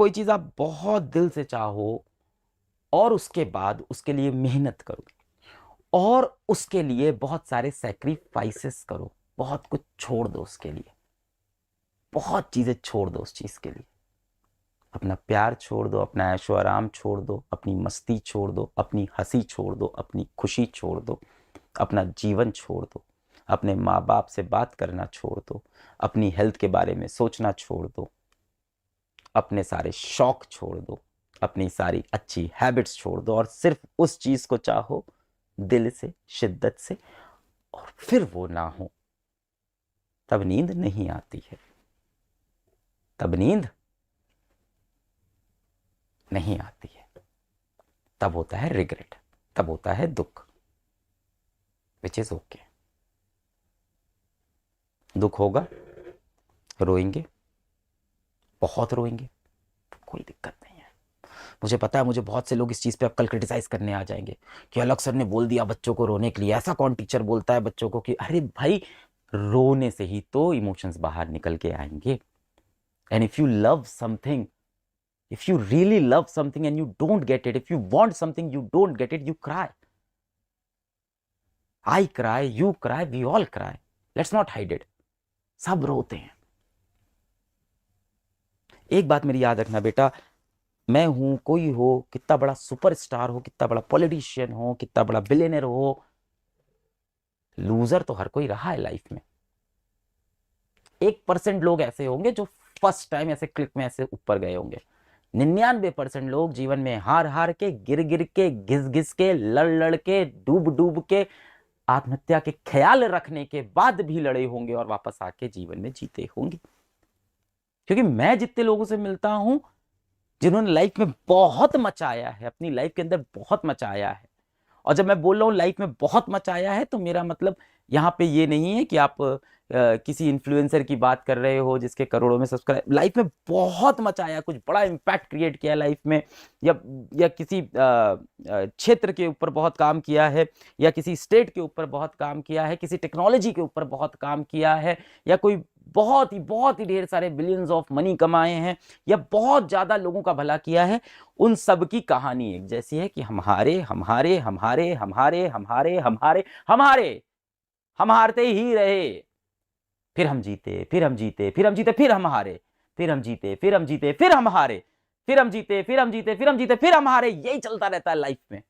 कोई चीज़ आप बहुत दिल से चाहो और उसके बाद उसके लिए मेहनत करो और उसके लिए बहुत सारे सैक्रिफाइसेस करो, बहुत कुछ छोड़ दो उसके लिए, बहुत चीज़ें छोड़ दो उस चीज़ के लिए। अपना प्यार छोड़ दो, अपना ऐशो आराम छोड़ दो, अपनी मस्ती छोड़ दो, अपनी हंसी छोड़ दो, अपनी खुशी छोड़ दो, अपना जीवन छोड़ दो, अपने माँ बाप से बात करना छोड़ दो, अपनी हेल्थ के बारे में सोचना छोड़ दो, अपने सारे शौक छोड़ दो, अपनी सारी अच्छी हैबिट्स छोड़ दो और सिर्फ उस चीज को चाहो दिल से, शिद्दत से, और फिर वो ना हो तब नींद नहीं आती है, तब नींद नहीं आती है, तब होता है रिग्रेट, तब होता है दुख, विच इज ओके। दुख होगा, रोएंगे, बहुत रोएंगे, कोई दिक्कत नहीं है। मुझे पता है मुझे बहुत से लोग इस चीज़ पे अब कल क्रिटिसाइज करने आ जाएंगे कि अलग सर ने बोल दिया बच्चों को रोने के लिए, ऐसा कौन टीचर बोलता है बच्चों को कि अरे भाई रोने से ही तो इमोशंस बाहर निकल के आएंगे। And if you love something, if you really love something and you don't get it, if you want something you don't get it, you cry. I cry, you cry, we all cry. Let's not hide it. सब रोते हैं। एक बात मेरी याद रखना बेटा, मैं हूं, कोई हो, कितना बड़ा सुपरस्टार हो, कितना बड़ा पॉलिटिशियन हो, कितना बड़ा बिलियनर हो, लूजर तो हर कोई रहा है लाइफ में। 1% लोग ऐसे होंगे जो फर्स्ट टाइम ऐसे क्लिक में ऐसे ऊपर गए होंगे। 99% लोग जीवन में हार हार के, गिर गिर के, घिस घिस के, लड़ लड़ के, डूब डूब के, आत्महत्या के ख्याल रखने के बाद भी लड़े होंगे और वापस आके जीवन में जीते होंगे। क्योंकि मैं जितने लोगों से मिलता हूं जिन्होंने लाइफ में बहुत मचाया है, अपनी लाइफ के अंदर बहुत मचाया है, और जब मैं बोल रहा हूँ लाइफ में बहुत मचाया है तो मेरा मतलब यहाँ पे ये नहीं है कि आप किसी इन्फ्लुएंसर की बात कर रहे हो जिसके करोड़ों में सब्सक्राइब, लाइफ में बहुत मचाया, कुछ बड़ा इम्पैक्ट क्रिएट किया लाइफ में, या किसी क्षेत्र के ऊपर बहुत काम किया है, या किसी स्टेट के ऊपर बहुत काम किया है, किसी टेक्नोलॉजी के ऊपर बहुत काम किया है, या कोई बहुत ही ढेर सारे बिलियंस ऑफ मनी कमाए हैं, या बहुत ज्यादा लोगों का भला किया है, उन सब की कहानी एक जैसी है कि हमारे हमारे हमारे हमारे हमारे हमारे हमारे हम हारते ही रहे, फिर हम जीते, फिर हम जीते, फिर हम जीते, फिर हम हारे, फिर हम जीते, फिर हम जीते, फिर हम हारे, फिर हम जीते, फिर हम जीते, फिर हम जीते, फिर हम हारे, यही चलता रहता है लाइफ में।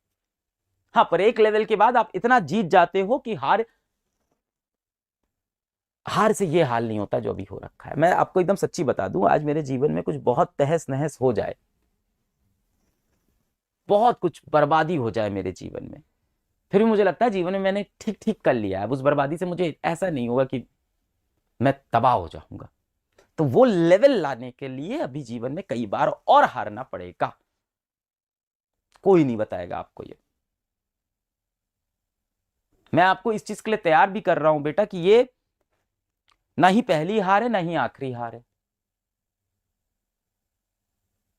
हाँ, पर एक लेवल के बाद आप इतना जीत जाते हो कि हार से ये हाल नहीं होता जो अभी हो रखा है। मैं आपको एकदम सच्ची बता दूं, आज मेरे जीवन में कुछ बहुत तहस नहस हो जाए, बहुत कुछ बर्बादी हो जाए मेरे जीवन में, फिर भी मुझे लगता है जीवन में मैंने ठीक ठीक कर लिया है। अब उस बर्बादी से मुझे ऐसा नहीं होगा कि मैं तबाह हो जाऊंगा। तो वो लेवल लाने के लिए अभी जीवन में कई बार और हारना पड़ेगा, कोई नहीं बताएगा आपको ये। मैं आपको इस चीज के लिए तैयार भी कर रहा हूं बेटा कि ये ना ही पहली हार है ना ही आखिरी हार है,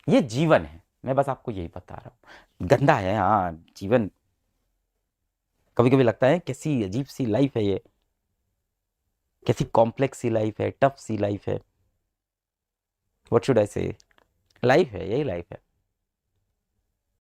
ये जीवन है। मैं बस आपको यही बता रहा हूं, गंदा है हाँ जीवन, कभी कभी लगता है कैसी अजीब सी लाइफ है ये, कैसी कॉम्प्लेक्स सी लाइफ है, टफ सी लाइफ है, व्हाट शुड आई से, लाइफ है, यही लाइफ है।